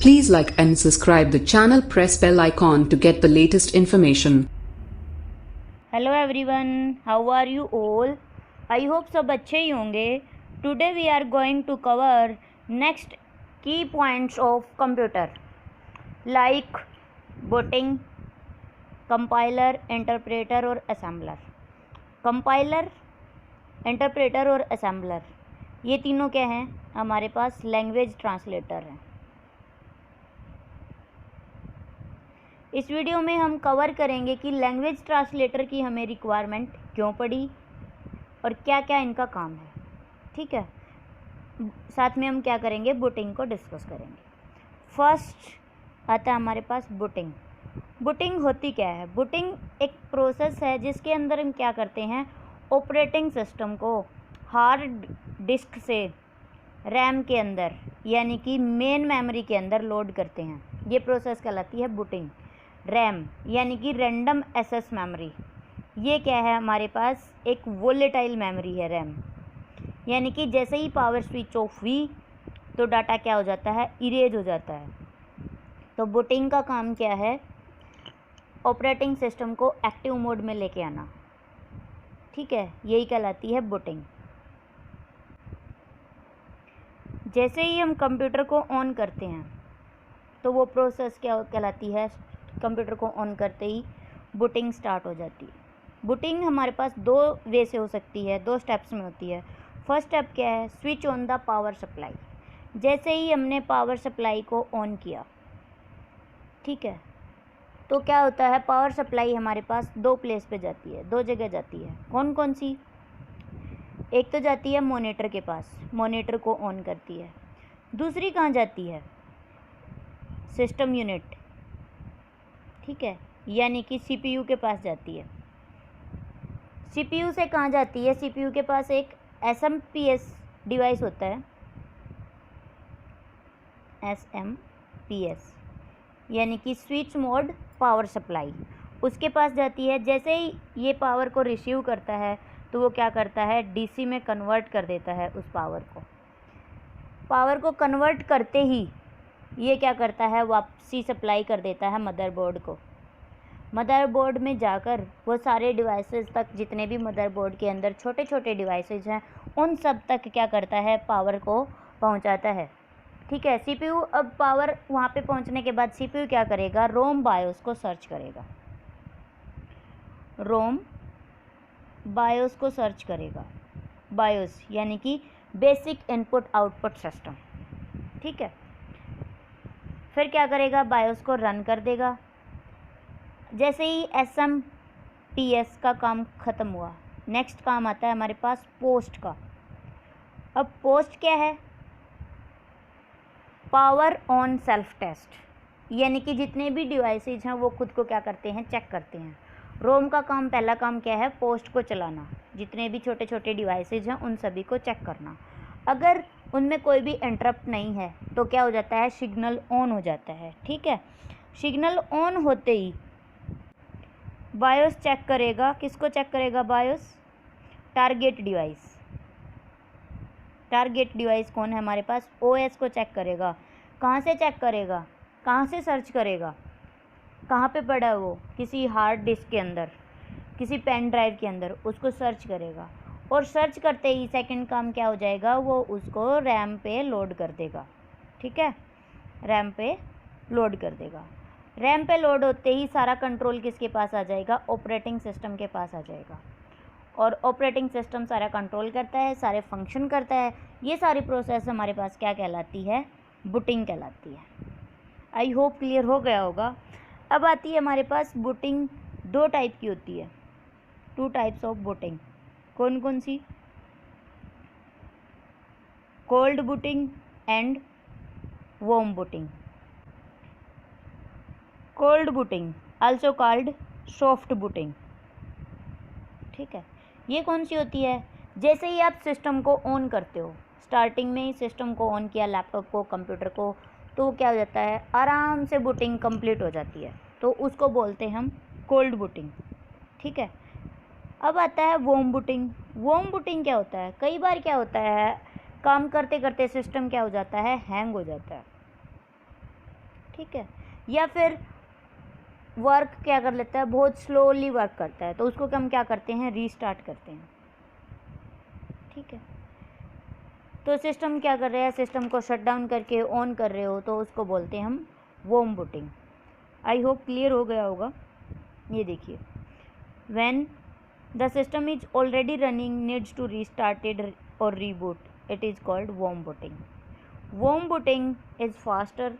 Please like and subscribe the channel. Press bell icon to get the latest information. Hello everyone, how are you all? I hope सब अच्छे ही होंगे. Today we are going to cover next key points of computer like booting, compiler, interpreter और assembler. Compiler, interpreter और assembler ये तीनों क्या हैं? हमारे पास लैंग्वेज ट्रांसलेटर हैं. इस वीडियो में हम कवर करेंगे कि लैंग्वेज ट्रांसलेटर की हमें रिक्वायरमेंट क्यों पड़ी और क्या क्या इनका काम है. ठीक है, साथ में हम क्या करेंगे, बूटिंग को डिस्कस करेंगे. फर्स्ट आता है हमारे पास बूटिंग. बूटिंग होती क्या है? बूटिंग एक प्रोसेस है जिसके अंदर हम क्या करते हैं, ऑपरेटिंग सिस्टम को हार्ड डिस्क से रैम के अंदर यानी कि मेन मेमोरी के अंदर लोड करते हैं. ये प्रोसेस कहलाती है बूटिंग. रैम यानी कि रैंडम एक्सेस मेमोरी, ये क्या है हमारे पास, एक वोलेटाइल मेमोरी है. रैम यानी कि जैसे ही पावर स्विच ऑफ हुई तो डाटा क्या हो जाता है, इरेज हो जाता है. तो बूटिंग का काम क्या है, ऑपरेटिंग सिस्टम को एक्टिव मोड में लेके आना. ठीक है, यही कहलाती है बूटिंग. जैसे ही हम कंप्यूटर को ऑन करते हैं तो वो प्रोसेस क्या कहलाती है, कंप्यूटर को ऑन करते ही बूटिंग स्टार्ट हो जाती है. बूटिंग हमारे पास दो वे से हो सकती है, दो स्टेप्स में होती है. फर्स्ट स्टेप क्या है, switch on the power supply. जैसे ही हमने पावर सप्लाई को ऑन किया, ठीक है, तो क्या होता है, पावर सप्लाई हमारे पास दो प्लेस पे जाती है, दो जगह जाती है. कौन कौन सी? एक तो जाती है मॉनिटर के पास, मॉनिटर को ऑन करती है. दूसरी कहाँ जाती है, सिस्टम यूनिट. ठीक है, यानी कि सीपीयू के पास जाती है. सीपीयू से कहाँ जाती है, सीपीयू के पास एक एसएमपीएस डिवाइस होता है, एसएमपीएस यानी कि स्विच मोड पावर सप्लाई, उसके पास जाती है. जैसे ही ये पावर को रिसीव करता है तो वो क्या करता है, डीसी में कन्वर्ट कर देता है उस पावर को. पावर को कन्वर्ट करते ही ये क्या करता है, वापसी सप्लाई कर देता है मदरबोर्ड को. मदरबोर्ड में जाकर वो सारे डिवाइसेस तक, जितने भी मदरबोर्ड के अंदर छोटे छोटे डिवाइसेस हैं, उन सब तक क्या करता है, पावर को पहुंचाता है. ठीक है, सीपीयू अब पावर वहाँ पे पहुंचने के बाद सीपीयू क्या करेगा, रोम बायोस को सर्च करेगा. रोम बायोस को सर्च करेगा. बायोस यानी कि बेसिक इनपुट आउटपुट सिस्टम. ठीक है, फिर क्या करेगा, बायोस को रन कर देगा. जैसे ही एसएमपीएस का काम ख़त्म हुआ, नेक्स्ट काम आता है हमारे पास पोस्ट का. अब पोस्ट क्या है, पावर ऑन सेल्फ टेस्ट, यानी कि जितने भी डिवाइसेज हैं वो खुद को क्या करते हैं, चेक करते हैं. रोम का काम, पहला काम क्या है, पोस्ट को चलाना. जितने भी छोटे छोटे डिवाइसेज हैं उन सभी को चेक करना. अगर उनमें कोई भी इंटरप्ट नहीं है तो क्या हो जाता है, सिग्नल ऑन हो जाता है. ठीक है, सिग्नल ऑन होते ही बायोस चेक करेगा. किसको चेक करेगा, BIOS, target device. Target device कौन है हमारे पास, ओएस को चेक करेगा. कहाँ से चेक करेगा, कहाँ से सर्च करेगा, कहाँ पे पड़ा है वो, किसी हार्ड डिस्क के अंदर, किसी पेन ड्राइव के अंदर, उसको सर्च करेगा. और सर्च करते ही सेकंड काम क्या हो जाएगा, वो उसको रैम पे लोड कर देगा. ठीक है, रैम पे लोड कर देगा. रैम पे लोड होते ही सारा कंट्रोल किसके पास आ जाएगा, ऑपरेटिंग सिस्टम के पास आ जाएगा. और ऑपरेटिंग सिस्टम सारा कंट्रोल करता है, सारे फंक्शन करता है. ये सारी प्रोसेस हमारे पास क्या कहलाती है, बूटिंग कहलाती है. आई होप क्लियर हो गया होगा. अब आती है हमारे पास बूटिंग, दो टाइप की होती है, टू टाइप्स ऑफ बूटिंग. कौन कौन सी, cold booting and warm booting. Cold booting also called soft booting. ठीक है, ये कौन सी होती है, जैसे ही आप सिस्टम को ऑन करते हो, स्टार्टिंग में ही सिस्टम को ऑन किया, लैपटॉप को, कंप्यूटर को, तो क्या हो जाता है, आराम से बूटिंग कंप्लीट हो जाती है. तो उसको बोलते हैं हम कोल्ड बूटिंग. ठीक है, अब आता है वार्म बूटिंग. वार्म बूटिंग क्या होता है, कई बार क्या होता है, काम करते करते सिस्टम क्या हो जाता है, हैंग हो जाता है. ठीक है। या फिर वर्क क्या कर लेता है, बहुत स्लोली वर्क करता है, तो उसको हम क्या करते हैं, रीस्टार्ट करते हैं। ठीक है, तो सिस्टम क्या कर रहा है, सिस्टम को शट डाउन करके ऑन कर रहे हो तो उसको बोलते हैं हम warm booting. I hope clear हो गया होगा। ये देखिए, when the system is already running needs to restarted और reboot, it is called warm booting. Warm booting is faster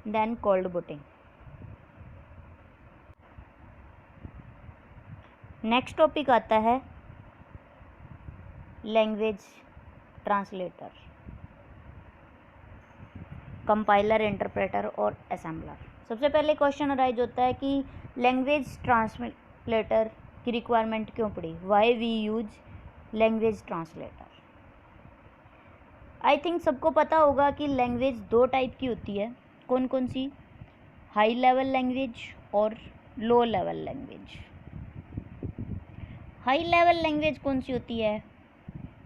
than cold booting. Next topic आता है लैंग्वेज ट्रांसलेटर, कंपाइलर, इंटरप्रेटर और assembler. सबसे पहले क्वेश्चन अराइज होता है कि language translator की रिक्वायरमेंट क्यों पड़ी, why we use language translator. I think सबको पता होगा कि लैंग्वेज दो टाइप की होती है। कौन कौन सी, हाई लेवल लैंग्वेज और लो level language. High level language कौन सी होती है,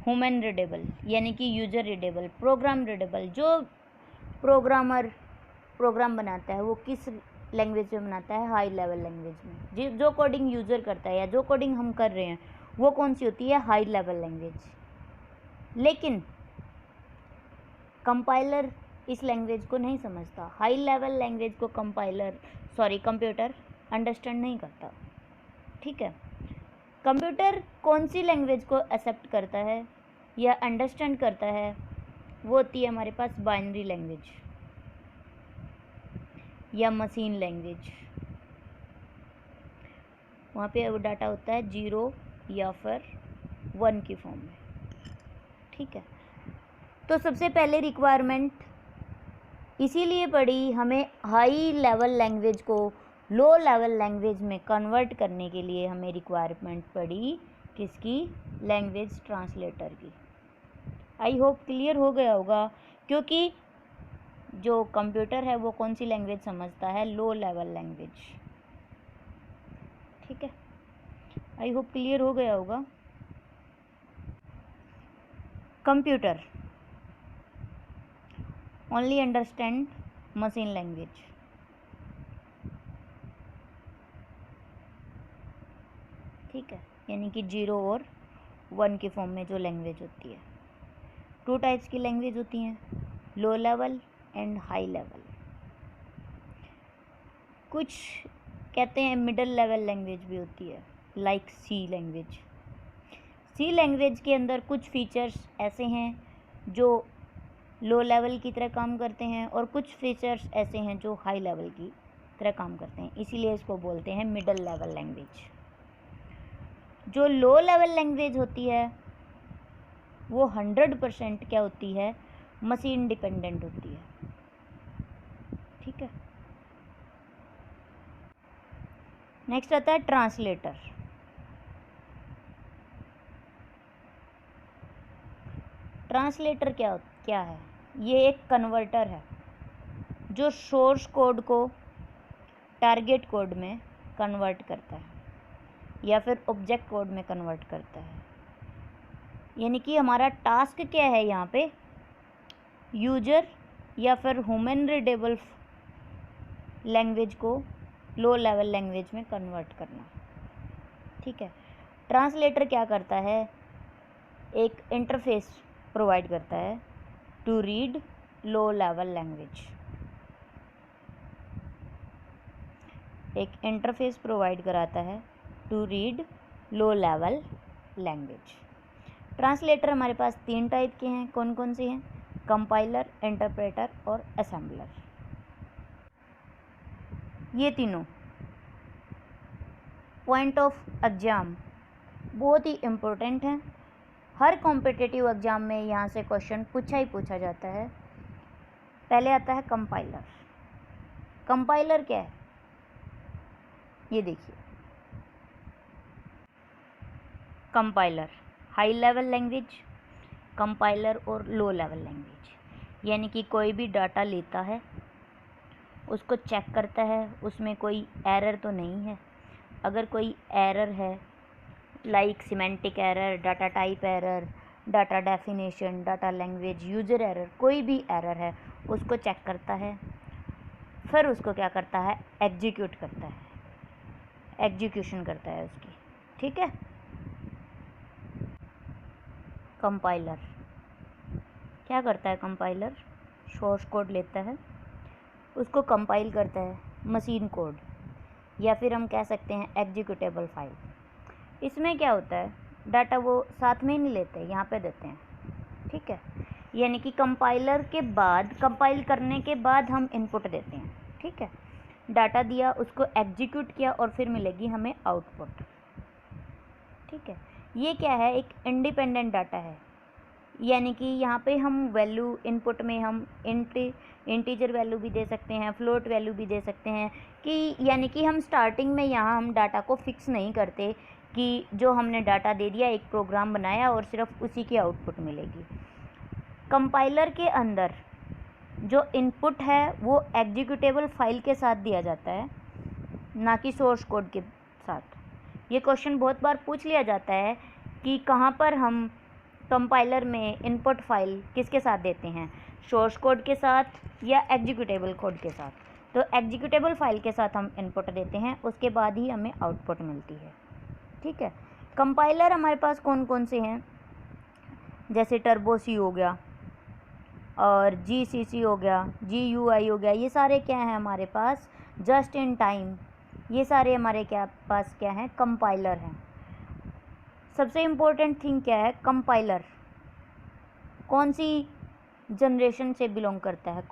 ह्यूमन रीडेबल यानी कि यूजर रीडेबल, प्रोग्राम रीडेबल। जो प्रोग्रामर प्रोग्राम बनाता है वो किस लैंग्वेज में बनाता है, हाई लेवल लैंग्वेज में। जो कोडिंग यूज़र करता है या जो कोडिंग हम कर रहे हैं वो कौन सी होती है, हाई लेवल लैंग्वेज। लेकिन कंपाइलर इस लैंग्वेज को नहीं समझता, हाई लेवल लैंग्वेज को कंप्यूटर अंडरस्टैंड नहीं करता। ठीक है, कंप्यूटर कौन सी लैंग्वेज को एक्सेप्ट करता है या अंडरस्टैंड करता है, वो होती है हमारे पास बाइनरी लैंग्वेज या मशीन लैंग्वेज। वहाँ पे वो डाटा होता है 0 या फिर 1 की फॉर्म में। ठीक है, तो सबसे पहले रिक्वायरमेंट इसीलिए पड़ी हमें हाई लेवल लैंग्वेज को लो लेवल लैंग्वेज में कन्वर्ट करने के लिए हमें रिक्वायरमेंट पड़ी किसकी, लैंग्वेज ट्रांसलेटर की। आई होप क्लियर हो गया होगा, क्योंकि जो कंप्यूटर है वो कौन सी लैंग्वेज समझता है, लो लेवल लैंग्वेज। ठीक है, आई होप क्लियर हो गया होगा। Computer only understand machine language. ठीक है, यानी कि 0 और 1 की फॉर्म में जो लैंग्वेज होती है। 2 टाइप्स की लैंग्वेज होती हैं, low level and high level. कुछ कहते हैं मिडिल लेवल लैंग्वेज भी होती है, लाइक सी लैंग्वेज। सी लैंग्वेज के अंदर कुछ फीचर्स ऐसे हैं जो लो लेवल की तरह काम करते हैं और कुछ फीचर्स ऐसे हैं जो हाई लेवल की तरह काम करते हैं, इसीलिए इसको बोलते हैं मिडिल लेवल लैंग्वेज। जो लो लेवल लैंग्वेज होती है वो 100% क्या होती है, मशीन डिपेंडेंट होती है। ठीक है, नेक्स्ट आता है ट्रांसलेटर। ट्रांसलेटर क्या है, ये एक कन्वर्टर है जो सोर्स कोड को टारगेट कोड में कन्वर्ट करता है या फिर ऑब्जेक्ट कोड में कन्वर्ट करता है। यानी कि हमारा टास्क क्या है यहाँ पे, यूजर या फिर ह्यूमन रीडेबल लैंग्वेज को लो लेवल लैंग्वेज में कन्वर्ट करना। ठीक है, ट्रांसलेटर क्या करता है, एक इंटरफेस प्रोवाइड करता है to read low level language. एक इंटरफेस प्रोवाइड कराता है to read low level language. Translator हमारे पास 3 टाइप के हैं, कौन कौन से हैं, कंपाइलर, इंटरप्रेटर और असेंबलर। ये तीनों पॉइंट ऑफ एग्जाम बहुत ही इम्पोर्टेंट हैं। हर कॉम्पिटिटिव एग्जाम में यहाँ से क्वेश्चन पूछा जाता है। पहले आता है कंपाइलर। कंपाइलर क्या है, ये देखिए, compiler high level language, compiler और लो लेवल लैंग्वेज। यानी कि कोई भी डाटा लेता है, उसको चेक करता है, उसमें कोई एरर तो नहीं है। अगर कोई एरर है, like semantic error, data type error, data definition, data language, user error, कोई भी एरर है उसको चेक करता है, फिर उसको क्या करता है, एग्जीक्यूट करता है, एग्जीक्यूशन करता है उसकी, ठीक है। कंपाइलर क्या करता है, कंपाइलर सोर्स कोड लेता है, उसको कंपाइल करता है मशीन कोड, या फिर हम कह सकते हैं एग्जीक्यूटेबल फाइल। इसमें क्या होता है, डाटा वो साथ में ही नहीं लेते, यहाँ पे देते हैं, ठीक है। यानी कि कंपाइलर के बाद, कंपाइल करने के बाद हम इनपुट देते हैं, ठीक है। डाटा दिया, उसको एग्जीक्यूट किया और फिर मिलेगी हमें आउटपुट, ठीक है। ये क्या है, एक इंडिपेंडेंट डाटा है, यानी कि यहाँ पे हम वैल्यू इनपुट में हम इंटीजर वैल्यू भी दे सकते हैं, फ्लोट वैल्यू भी दे सकते हैं, कि यानी कि हम स्टार्टिंग में यहाँ हम डाटा को फिक्स नहीं करते कि जो हमने डाटा दे दिया, एक प्रोग्राम बनाया और सिर्फ उसी की आउटपुट मिलेगी। कंपाइलर के अंदर जो इनपुट है वो एग्जीक्यूटेबल फाइल के साथ दिया जाता है, ना कि सोर्स कोड के साथ। ये क्वेश्चन बहुत बार पूछ लिया जाता है कि कहाँ पर हम कंपाइलर में इनपुट फाइल किसके साथ देते हैं, सोर्स कोड के साथ या एग्जीक्यूटेबल कोड के साथ। तो एग्जीक्यूटेबल फाइल के साथ हम इनपुट देते हैं, उसके बाद ही हमें आउटपुट मिलती है, ठीक है। कंपाइलर हमारे पास कौन कौन से हैं, जैसे टर्बो सी हो गया और GCC हो गया, GUI हो गया, ये सारे क्या हैं हमारे पास, जस्ट इन टाइम, ये सारे हमारे पास क्या हैं, कंपाइलर हैं। सबसे इम्पोर्टेंट थिंग क्या है, कंपाइलर कौन सी जनरेशन से बिलोंग करता है,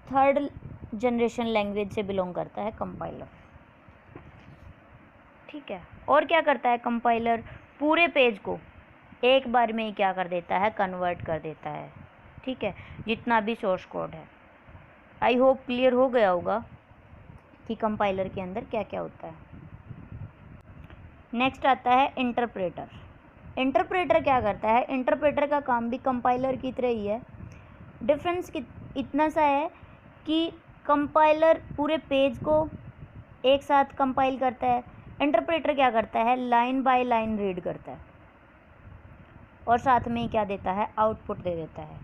3rd जनरेशन लैंग्वेज से बिलोंग करता है कंपाइलर, ठीक है। और क्या करता है कंपाइलर, पूरे पेज को एक बार में ही क्या कर देता है, कन्वर्ट कर देता है, ठीक है, जितना भी सोर्स कोड है। आई होप क्लियर हो गया होगा कि कंपाइलर के अंदर क्या क्या होता है। नेक्स्ट आता है इंटरप्रेटर। इंटरप्रेटर क्या करता है, इंटरप्रेटर का काम भी कंपाइलर की तरह ही है। डिफरेंस इतना सा है कि कंपाइलर पूरे पेज को एक साथ कंपाइल करता है, इंटरप्रेटर क्या करता है, लाइन बाय लाइन रीड करता है और साथ में क्या देता है, आउटपुट दे देता है।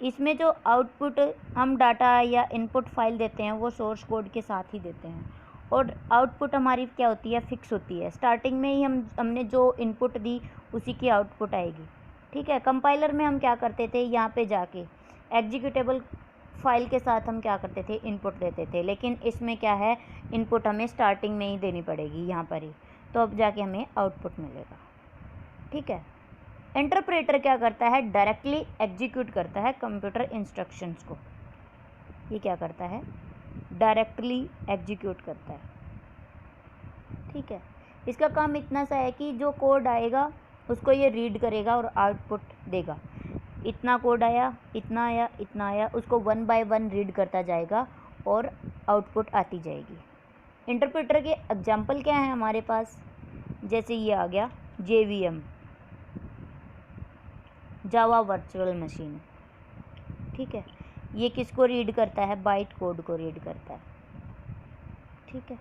इसमें जो आउटपुट हम डाटा या इनपुट फाइल देते हैं वो सोर्स कोड के साथ ही देते हैं, और आउटपुट हमारी क्या होती है, फिक्स होती है। स्टार्टिंग में ही हमने जो इनपुट दी उसी की आउटपुट आएगी, ठीक है। कंपाइलर में हम क्या करते थे, यहाँ पे जाके एग्जीक्यूटेबल फाइल के साथ हम क्या करते थे, इनपुट देते थे, लेकिन इसमें क्या है, इनपुट हमें स्टार्टिंग में ही देनी पड़ेगी यहाँ पर ही, तो अब जाके हमें आउटपुट मिलेगा, ठीक है। इंटरप्रेटर क्या करता है, डायरेक्टली एग्जीक्यूट करता है कंप्यूटर इंस्ट्रक्शंस को। ये क्या करता है, डायरेक्टली एग्जीक्यूट करता है, ठीक है। इसका काम इतना सा है कि जो कोड आएगा उसको ये रीड करेगा और आउटपुट देगा। इतना कोड आया, इतना आया, इतना आया, उसको 1 बाय 1 रीड करता जाएगा और आउटपुट आती जाएगी। इंटरप्रेटर के एग्जाम्पल क्या हैं हमारे पास, जैसे ये आ गया JVM, जावा वर्चुअल मशीन, ठीक है। ये किसको रीड करता है, बाइट कोड को रीड करता है, ठीक है।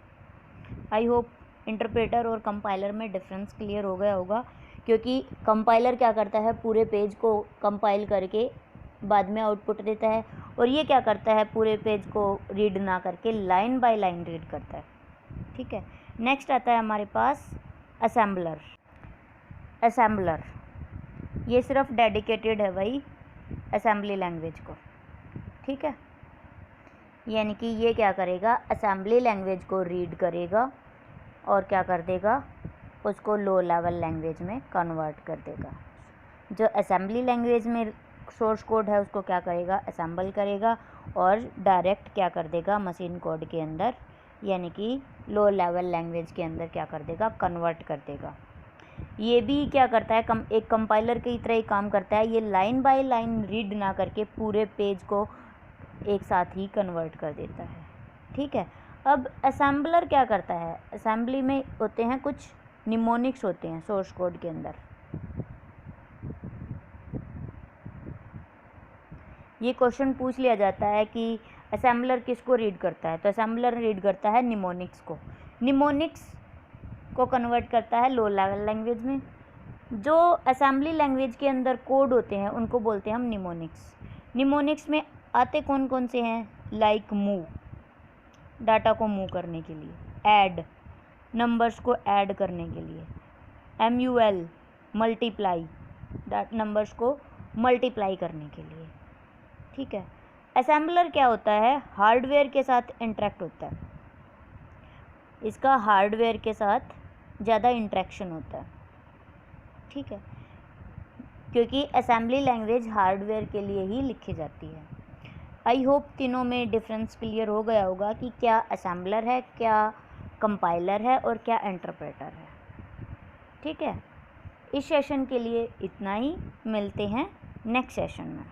आई होप इंटरप्रेटर और कंपाइलर में डिफरेंस क्लियर हो गया होगा, क्योंकि कंपाइलर क्या करता है, पूरे पेज को कंपाइल करके बाद में आउटपुट देता है, और ये क्या करता है, पूरे पेज को रीड ना करके लाइन बाय लाइन रीड करता है, ठीक है। नेक्स्ट आता है हमारे पास असेंबलर। असेंबलर ये सिर्फ डेडिकेटेड है भाई असेंबली लैंग्वेज को, ठीक है। यानी कि ये क्या करेगा, असेंबली लैंग्वेज को रीड करेगा और क्या कर देगा, उसको लो लेवल लैंग्वेज में कन्वर्ट कर देगा। जो असेंबली लैंग्वेज में सोर्स कोड है उसको क्या करेगा, असेंबल करेगा और डायरेक्ट क्या कर देगा, मशीन कोड के अंदर, यानी कि लो लेवल लैंग्वेज के अंदर क्या कर देगा, कन्वर्ट कर देगा। ये भी क्या करता है, एक कंपाइलर की तरह ही काम करता है। ये लाइन बाय लाइन रीड ना करके पूरे पेज को एक साथ ही कन्वर्ट कर देता है, ठीक है। अब असेंबलर क्या करता है, असेंबली में होते हैं कुछ निमोनिक्स होते हैं सोर्स कोड के अंदर। ये क्वेश्चन पूछ लिया जाता है कि असेंबलर किसको रीड करता है, तो असेंबलर रीड करता है निमोनिक्स को। निमोनिक्स को कन्वर्ट करता है लो लेवल लैंग्वेज में। जो असेंबली लैंग्वेज के अंदर कोड होते हैं उनको बोलते हैं हम निमोनिक्स। निमोनिक्स में आते कौन कौन से हैं, लाइक मूव, डाटा को मूव करने के लिए, ऐड, नंबर्स को ऐड करने के लिए, MUL, मल्टीप्लाई, नंबर्स को मल्टीप्लाई करने के लिए। ठीक है। असेंबलर क्या होता है, हार्डवेयर के साथ इंटरेक्ट होता है, इसका हार्डवेयर के साथ ज़्यादा इंटरेक्शन होता है। ठीक है, क्योंकि असेंबली लैंग्वेज हार्डवेयर के लिए ही लिखी जाती है। आई होप तीनों में डिफरेंस क्लियर हो गया होगा कि क्या असेंबलर है, क्या कंपाइलर है और क्या इंटरप्रेटर है। ठीक है, इस सेशन के लिए इतना ही, मिलते हैं नेक्स्ट सेशन में।